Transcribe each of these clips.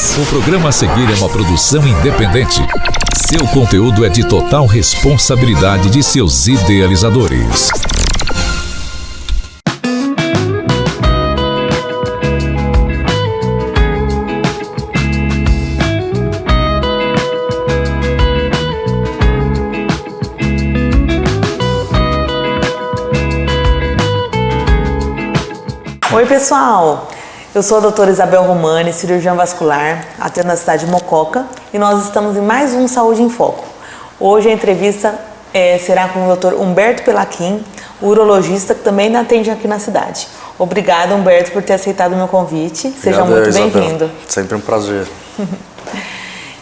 O programa a seguir é uma produção independente. Seu conteúdo é de total responsabilidade de seus idealizadores. Oi pessoal, eu sou a doutora Isabel Romani, cirurgiã vascular, atendo na cidade de Mococa e nós estamos em mais um Saúde em Foco. Hoje a entrevista será com o doutor Humberto Pelaquim, urologista que também atende aqui na cidade. Obrigada, Humberto, por ter aceitado o meu convite. Seja muito bem-vindo. Sempre um prazer.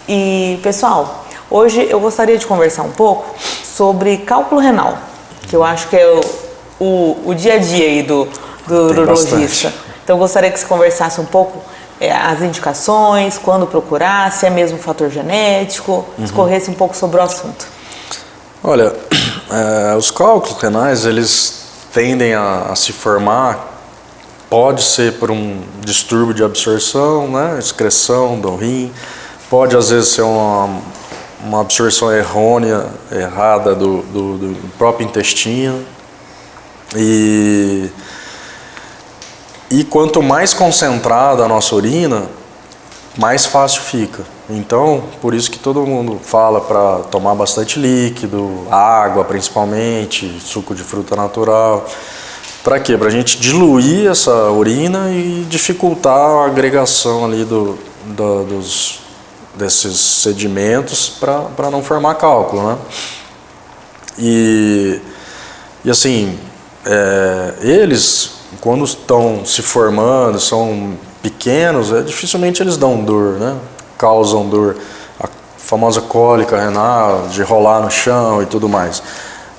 E pessoal, hoje eu gostaria de conversar um pouco sobre cálculo renal, que eu acho que é o dia a dia aí do urologista. Então eu gostaria que você conversasse um pouco as indicações, quando procurar, se é mesmo fator genético, discorresse um pouco sobre o assunto. Olha, os cálculos renais, eles tendem a se formar, pode ser por um distúrbio de absorção, né, excreção do rim, pode às vezes ser uma absorção errônea, errada do próprio intestino. E quanto mais concentrada a nossa urina, mais fácil fica. Então, por isso que todo mundo fala para tomar bastante líquido, água principalmente, suco de fruta natural. Para quê? Para a gente diluir essa urina e dificultar a agregação ali desses sedimentos para não formar cálculo, né? E assim, eles, quando estão se formando, são pequenos, dificilmente eles dão dor, né? Causam dor, a famosa cólica renal, de rolar no chão e tudo mais.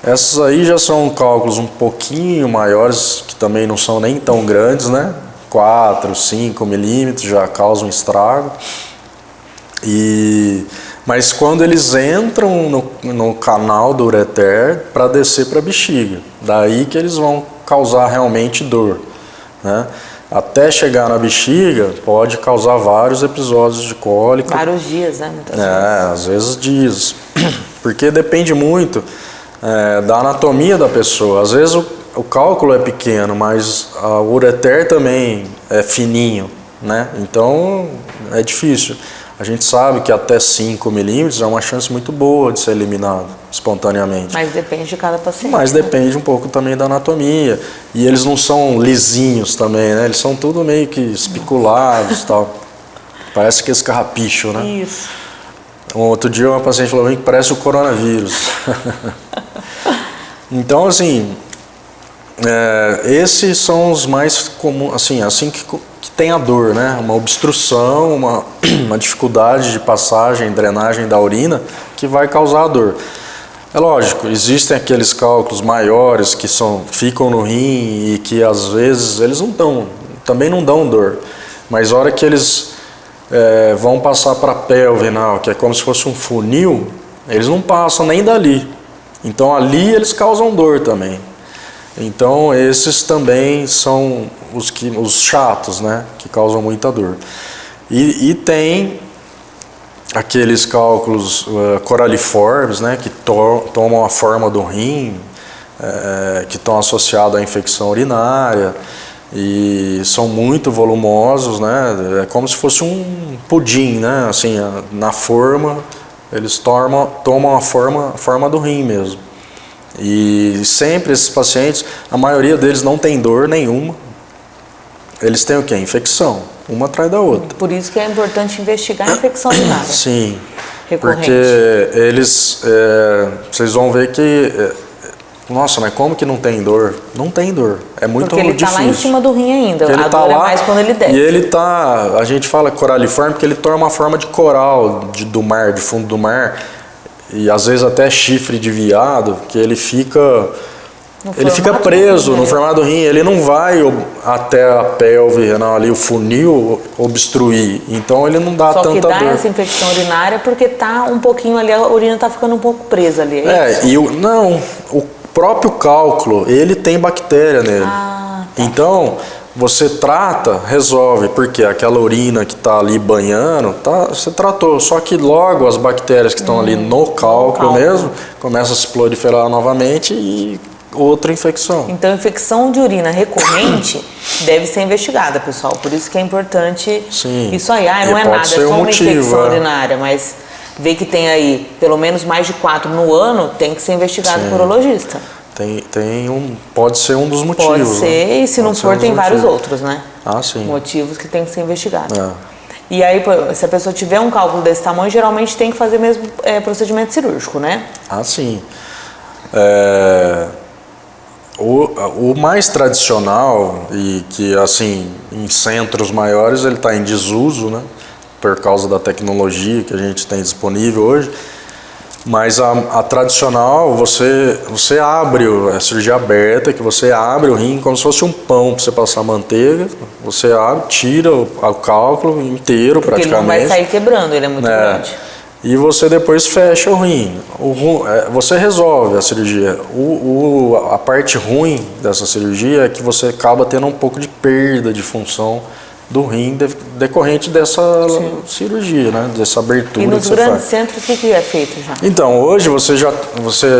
Essas aí já são cálculos um pouquinho maiores, que também não são nem tão grandes, né? 4, 5 milímetros já causam estrago. Mas quando eles entram no canal do ureter para descer para a bexiga, daí que eles vão causar realmente dor, né? Até chegar na bexiga pode causar vários episódios de cólica. Vários dias, né? Às vezes dias, porque depende muito da anatomia da pessoa. Às vezes o cálculo é pequeno, mas o ureter também é fininho, né? Então é difícil. A gente sabe que até 5 milímetros é uma chance muito boa de ser eliminado espontaneamente. Mas depende de cada paciente. Mas depende um pouco também da anatomia. E eles não são lisinhos também, né? Eles são tudo meio que espiculados e tal. Parece que esse carrapicho, né? Isso. Outro dia uma paciente falou que parece o coronavírus. Então, assim, esses são os mais comuns, assim que tem a dor, né? Uma obstrução, uma dificuldade de passagem, drenagem da urina que vai causar a dor. É lógico, existem aqueles cálculos maiores que ficam no rim e que às vezes eles também não dão dor, mas a hora que eles vão passar para a pelve renal, que é como se fosse um funil, eles não passam nem dali. Então ali eles causam dor também. Então esses também são os chatos, né, que causam muita dor. E tem aqueles cálculos coraliformes, né, que tomam a forma do rim, que estão associados à infecção urinária e são muito volumosos, né, é como se fosse um pudim, né, assim, na forma, eles tomam a forma do rim mesmo. E sempre esses pacientes, a maioria deles não tem dor nenhuma. Eles têm o quê? Infecção, uma atrás da outra. Por isso que é importante investigar a infecção urinária. Sim, recorrente. Porque eles, vocês vão ver que, nossa, mas como que não tem dor? Não tem dor, é muito difícil. Porque ele está lá em cima do rim ainda, a dor é mais quando ele desce. E ele a gente fala coraliforme porque ele torna uma forma de coral do mar, de fundo do mar. E às vezes até chifre de viado, que ele fica preso no formato do rim, ele não vai até a pelve renal ali, o funil obstruir, então ele não dá tanta dor. Só que dá essa infecção urinária porque tá um pouquinho ali, a urina tá ficando um pouco presa ali. O próprio cálculo, ele tem bactéria nele. Tá. Então, você trata, resolve, porque aquela urina que está ali banhando, você tratou, só que logo as bactérias que estão ali no cálculo mesmo, começam a se proliferar novamente e outra infecção. Então, infecção de urina recorrente deve ser investigada, pessoal. Por isso que é importante isso aí. Não é nada, é só uma infecção urinária, mas ver que tem aí pelo menos mais de 4 no ano, tem que ser investigado por urologista. Pode ser um dos motivos. Pode ser, e se não for, tem vários outros, né? Sim. Motivos que tem que ser investigado. E aí, se a pessoa tiver um cálculo desse tamanho, geralmente tem que fazer mesmo procedimento cirúrgico, né? Sim. O mais tradicional e que, assim, em centros maiores ele está em desuso, né? Por causa da tecnologia que a gente tem disponível hoje. Mas a tradicional, você abre a cirurgia aberta, que você abre o rim como se fosse um pão para você passar manteiga. Você abre, tira o cálculo inteiro. Porque praticamente. Ele não vai sair quebrando, ele é muito grande. E você depois fecha o rim. Você resolve a cirurgia. A parte ruim dessa cirurgia é que você acaba tendo um pouco de perda de função do rim decorrente dessa cirurgia, né? Dessa abertura. E nos grandes centros, o que é feito já? Então, hoje você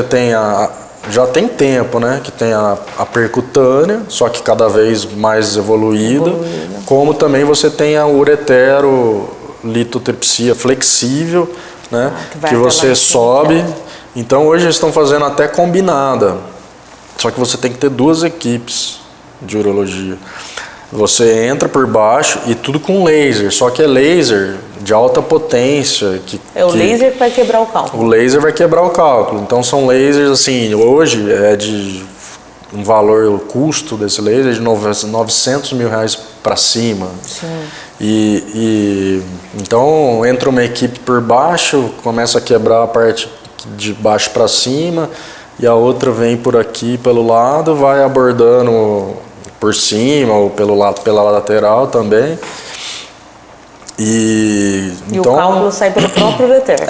tem já tem tempo, né? Que tem a percutânea, só que cada vez mais evoluída. Como também você tem a ureterolitotripsia flexível, né? Que você sobe. Então hoje eles estão fazendo até combinada. Só que você tem que ter 2 equipes de urologia. Você entra por baixo e tudo com laser, só que é laser de alta potência. Laser que vai quebrar o cálculo. O laser vai quebrar o cálculo. Então são lasers, assim, hoje é de um valor, o custo desse laser é de R$900 mil para cima. Sim. Então entra uma equipe por baixo, começa a quebrar a parte de baixo para cima e a outra vem por aqui pelo lado, vai abordando por cima ou pela lateral também. Então, o cálculo sai pelo próprio ureter,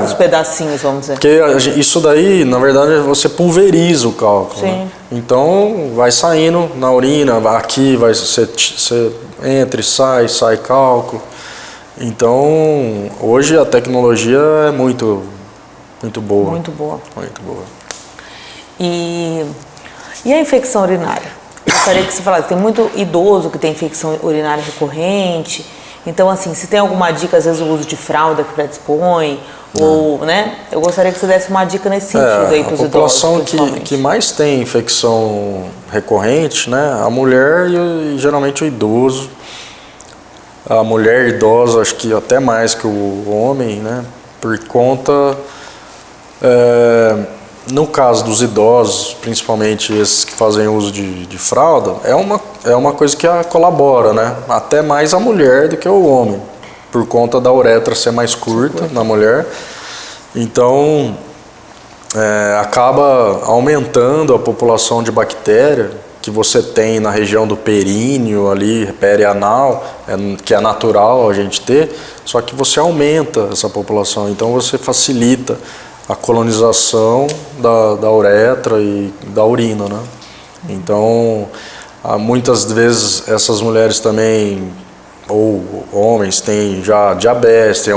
os pedacinhos, vamos dizer. Porque isso daí, na verdade, você pulveriza o cálculo. Né? Então, vai saindo na urina, aqui você entra e sai cálculo. Então, hoje a tecnologia é muito boa. Muito boa. Muito boa. E a infecção urinária? Eu gostaria que você falasse, tem muito idoso que tem infecção urinária recorrente. Então, assim, se tem alguma dica, às vezes o uso de fralda que predispõe, ou, né? Eu gostaria que você desse uma dica nesse sentido aí para os idosos. A população que mais tem infecção recorrente, né? A mulher e geralmente o idoso. A mulher idosa, acho que até mais que o homem, né? Por conta... no caso dos idosos, principalmente esses que fazem uso de fralda, é uma coisa que colabora, né? Até mais a mulher do que o homem, por conta da uretra ser mais curta na mulher. Então, acaba aumentando a população de bactéria que você tem na região do períneo, ali, perianal, que é natural a gente ter, só que você aumenta essa população, então você facilita a colonização da uretra e da urina, né? Então, muitas vezes essas mulheres também, ou homens, têm já diabetes, tem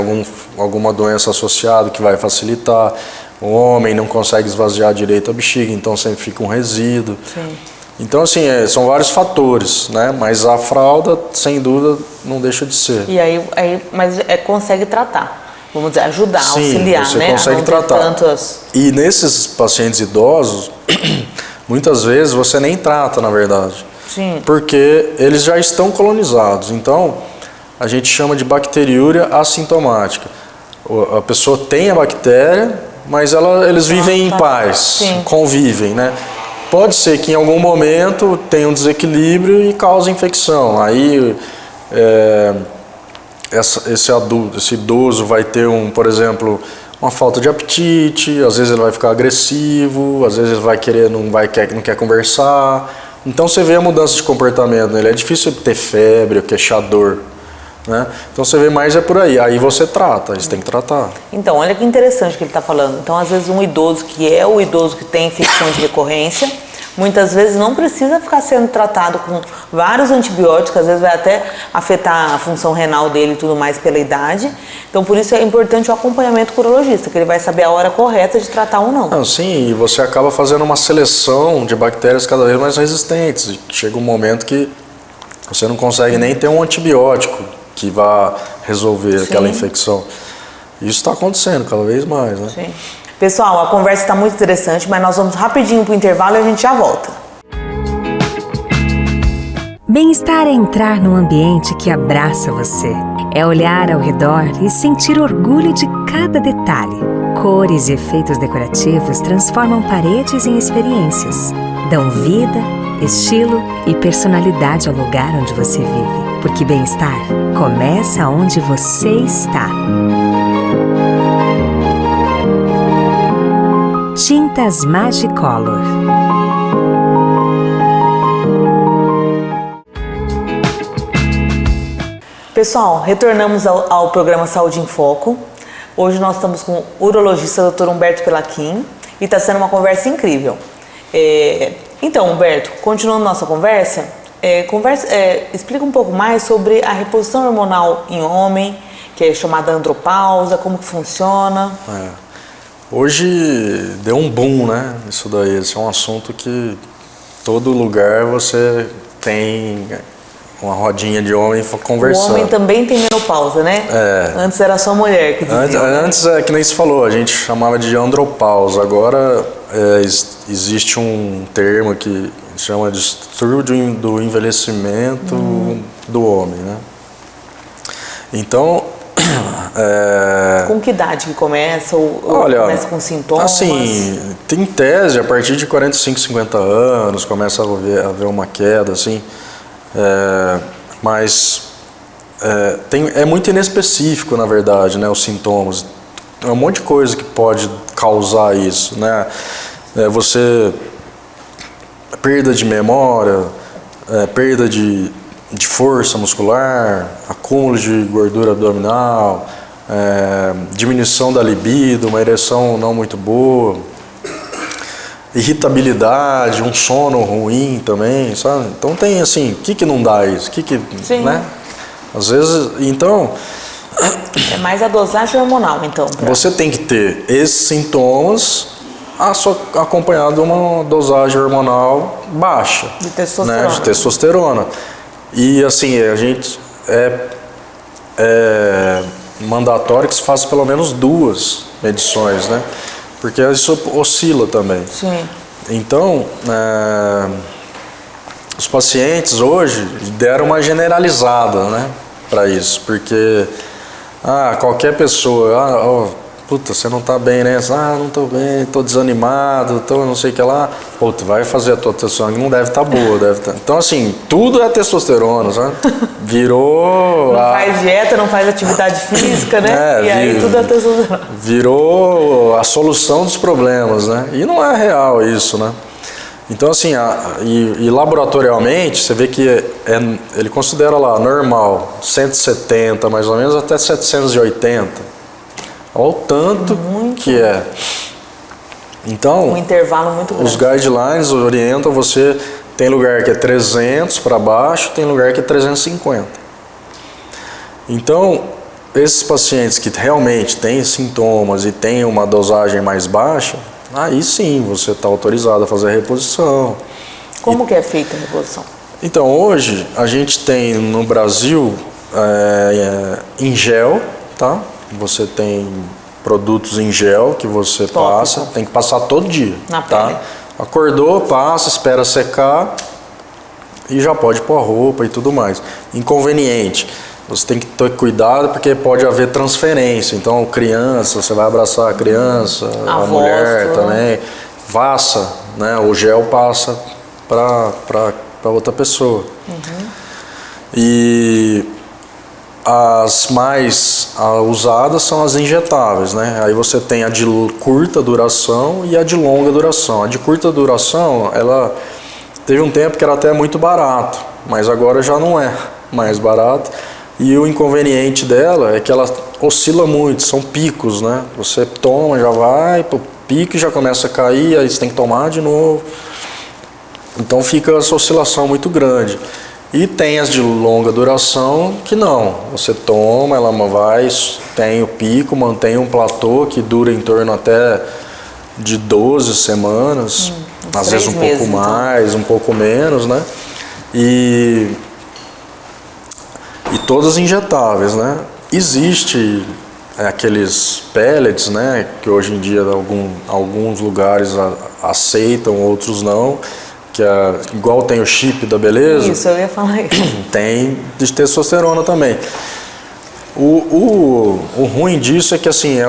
alguma doença associada que vai facilitar. O homem não consegue esvaziar direito a bexiga, então sempre fica um resíduo. Sim. Então, assim, são vários fatores, né? Mas a fralda, sem dúvida, não deixa de ser. Mas consegue tratar. Vamos dizer, ajudar, auxiliar, você né? Consegue tratar. E nesses pacientes idosos, muitas vezes você nem trata, na verdade. Sim. Porque eles já estão colonizados. Então, a gente chama de bacteriúria assintomática. A pessoa tem a bactéria, mas eles vivem em paz, convivem, né? Pode ser que em algum momento tenha um desequilíbrio e cause infecção. Aí... esse idoso vai ter por exemplo, uma falta de apetite, às vezes ele vai ficar agressivo, às vezes ele vai querer, não quer conversar. Então você vê a mudança de comportamento nele. É difícil ter febre, queixador, né? Então você vê mais por aí. Aí você trata, você tem que tratar. Então, olha que interessante que ele está falando. Então, às vezes um idoso que é o idoso que tem infecção de recorrência, Muitas vezes não precisa ficar sendo tratado com vários antibióticos, às vezes vai até afetar a função renal dele e tudo mais pela idade. Então, por isso é importante o acompanhamento com o urologista, que ele vai saber a hora correta de tratar ou não. Não, sim, e você acaba fazendo uma seleção de bactérias cada vez mais resistentes. Chega um momento que você não consegue nem ter um antibiótico que vá resolver aquela infecção. Isso está acontecendo cada vez mais, né? Sim. Pessoal, a conversa está muito interessante, mas nós vamos rapidinho para o intervalo e a gente já volta. Bem-estar é entrar num ambiente que abraça você. É olhar ao redor e sentir orgulho de cada detalhe. Cores e efeitos decorativos transformam paredes em experiências. Dão vida, estilo e personalidade ao lugar onde você vive. Porque bem-estar começa onde você está. Tintas Magicolor. Pessoal, retornamos ao programa Saúde em Foco. Hoje nós estamos com o urologista Dr. Humberto Pelaquim e está sendo uma conversa incrível. Então, Humberto, continuando nossa conversa, explica um pouco mais sobre a reposição hormonal em homem, que é chamada andropausa, como que funciona. Hoje deu um boom, né? Isso daí, esse é um assunto que todo lugar você tem uma rodinha de homem conversando. O homem também tem menopausa, né? Antes era só mulher que dizia. Antes é que nem se falou, a gente chamava de andropausa. Agora existe um termo que se chama de distúrbio do envelhecimento do homem, né? Então, com que idade que começa? Olha, começa com sintomas? Assim, tem tese, a partir de 45, 50 anos começa a haver uma queda, assim. Mas é muito inespecífico, na verdade, né, os sintomas. É um monte de coisa que pode causar isso, né? Perda de memória, perda de força muscular, acúmulo de gordura abdominal, diminuição da libido, uma ereção não muito boa, irritabilidade, um sono ruim também, sabe? Então tem assim, o que não dá isso? Sim. Né? Às vezes, então... É mais a dosagem hormonal, então. Você tem que ter esses sintomas acompanhado de uma dosagem hormonal baixa. De testosterona. Né? De testosterona. E assim, a gente é mandatório que se faça pelo menos 2 medições, né? Porque isso oscila também. Sim. Então, os pacientes hoje deram uma generalizada, né, para isso, porque qualquer pessoa, puta, você não tá bem, né? Não tô bem, tô desanimado, tô não sei o que lá. Puta, vai fazer a tua testosterona que não deve estar boa, deve tá. Então, assim, tudo é testosterona, sabe? Virou... Não faz dieta, não faz atividade física, né? E aí tudo é testosterona. Virou a solução dos problemas, né? E não é real isso, né? Então, assim, e laboratorialmente, você vê que ele considera lá normal 170, mais ou menos, até 780. Olha o tanto que é. Então, um intervalo muito grande. Os guidelines orientam você, tem lugar que é 300 para baixo, tem lugar que é 350. Então, esses pacientes que realmente têm sintomas e têm uma dosagem mais baixa, aí sim você está autorizado a fazer a reposição. Como que é feita a reposição? Então, hoje a gente tem no Brasil em gel, tá? Você tem produtos em gel que você passa, tem que passar todo dia. Na pele. Acordou, passa, espera secar e já pode pôr a roupa e tudo mais. Inconveniente, você tem que ter cuidado porque pode haver transferência. Então, criança, você vai abraçar a criança, a mulher também. Vassa, né? O gel passa para outra pessoa. E as mais usadas são as injetáveis, né? Aí você tem a de curta duração e a de longa duração. A de curta duração, ela teve um tempo que era até muito barato, mas agora já não é mais barato. E o inconveniente dela é que ela oscila muito, são picos, né? Você toma, já vai pro pico e já começa a cair, aí você tem que tomar de novo. Então fica essa oscilação muito grande. E tem as de longa duração que não. Você toma, ela vai, tem o pico, mantém um platô que dura em torno até de 12 semanas, às vezes um pouco mais, um pouco menos, né? E todas injetáveis, né? Existe aqueles pellets, né? Que hoje em dia alguns lugares aceitam, outros não. Que é igual tem o chip da beleza. Isso, eu ia falar isso. Tem de testosterona também. O ruim disso é que assim,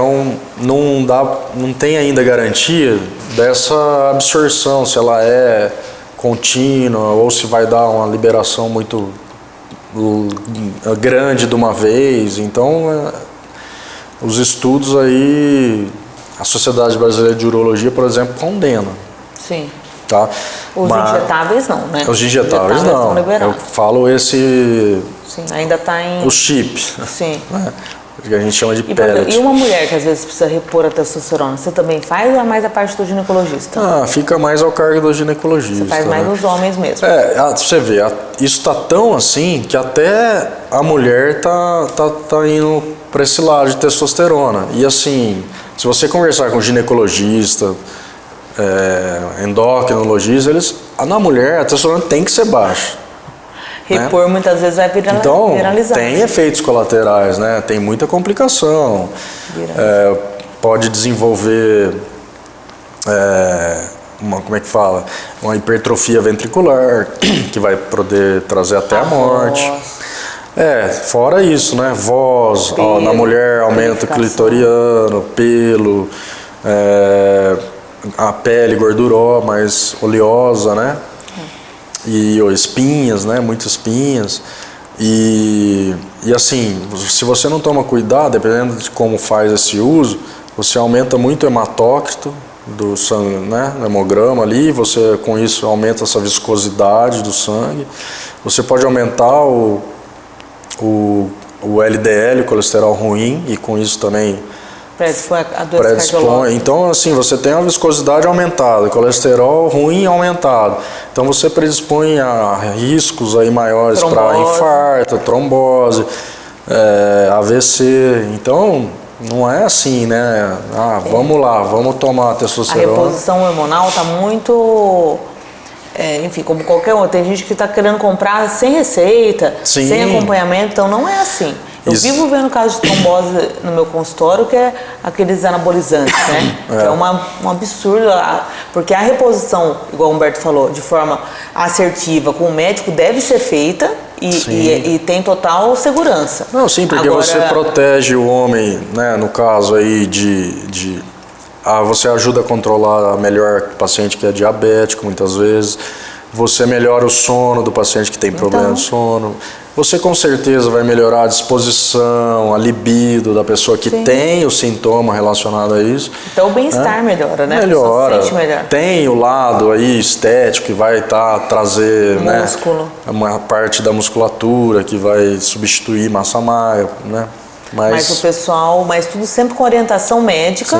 não tem ainda garantia dessa absorção, se ela é contínua ou se vai dar uma liberação muito grande de uma vez. Então, os estudos aí, a Sociedade Brasileira de Urologia, por exemplo, condena. Sim. Tá? Os injetáveis não, né? Os injetáveis não. Eu falo esse... Sim, ainda está em... O chip. Sim. Né? Que a gente chama de pellet. E uma mulher que às vezes precisa repor a testosterona, você também faz ou é mais a parte do ginecologista? Fica mais ao cargo do ginecologista. Você faz mais nos homens mesmo. Você vê, isso está tão assim que até a mulher tá indo para esse lado de testosterona. E assim, se você conversar com ginecologista, endocrinologista, na mulher a testosterona tem que ser baixa. Repor muitas vezes vai viralizar. Então, tem efeitos colaterais, né? Tem muita complicação. Pode desenvolver uma hipertrofia ventricular, que vai poder trazer até a morte. Fora isso, né? Voz, na mulher aumenta o clitoriano, pelo, a pele gordurosa, mais oleosa, né? E espinhas, né? Muitas espinhas. E assim, se você não toma cuidado, dependendo de como faz esse uso, você aumenta muito o hematócrito do sangue, né? No hemograma ali, você com isso aumenta essa viscosidade do sangue. Você pode aumentar o LDL, o colesterol ruim, e com isso também predispõe. Então, assim, você tem uma viscosidade aumentada, colesterol ruim aumentado. Então, você predispõe a riscos aí maiores para infarto, trombose, AVC. Então, não é assim, né? Vamos lá, vamos tomar testosterona. A reposição hormonal está muito... enfim, como qualquer outra. Tem gente que está querendo comprar sem receita, sem acompanhamento. Então, não é assim. Eu vivo vendo casos de trombose no meu consultório, que é aqueles anabolizantes, né? Que é um absurdo, porque a reposição, igual o Humberto falou, de forma assertiva com o médico deve ser feita e tem total segurança. Não, sim, porque você protege o homem, né? No caso aí você ajuda a controlar melhor o paciente que é diabético, muitas vezes. Você melhora o sono do paciente que tem problema de sono. Você com certeza vai melhorar a disposição, a libido da pessoa que tem o sintoma relacionado a isso. Então o bem-estar melhora, né? Melhora. Se sente melhor. Tem o lado aí estético que vai trazer músculo, uma parte da musculatura que vai substituir massa magra, né? Mas tudo sempre com orientação médica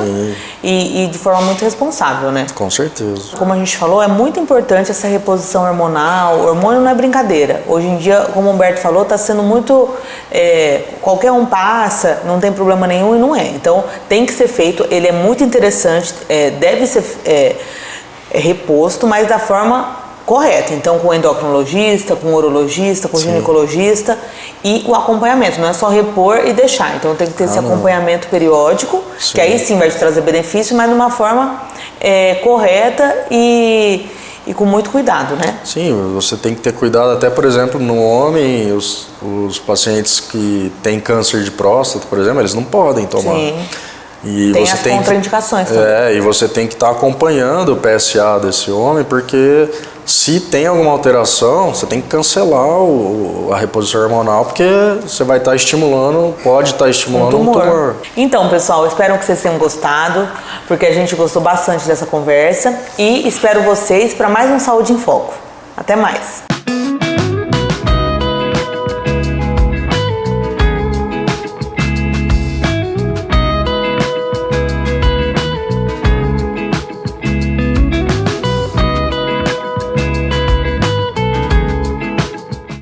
e de forma muito responsável, né? Com certeza. Como a gente falou, é muito importante essa reposição hormonal. O hormônio não é brincadeira. Hoje em dia, como o Humberto falou, está sendo muito... qualquer um passa, não tem problema nenhum e não é. Então, tem que ser feito. Ele é muito interessante, deve ser reposto, mas da forma correta. Então, com o endocrinologista, com o urologista, com o ginecologista e o acompanhamento. Não é só repor e deixar. Então, tem que ter esse acompanhamento periódico, que aí sim vai te trazer benefício, mas de uma forma correta e com muito cuidado, né? Sim, você tem que ter cuidado até, por exemplo, no homem, os pacientes que têm câncer de próstata, por exemplo, eles não podem tomar. Sim. E tem as contraindicações também. E você tem que estar acompanhando o PSA desse homem, porque se tem alguma alteração, você tem que cancelar a reposição hormonal, porque você vai estar estimulando, pode estar estimulando um tumor. Então, pessoal, espero que vocês tenham gostado, porque a gente gostou bastante dessa conversa e espero vocês para mais um Saúde em Foco. Até mais!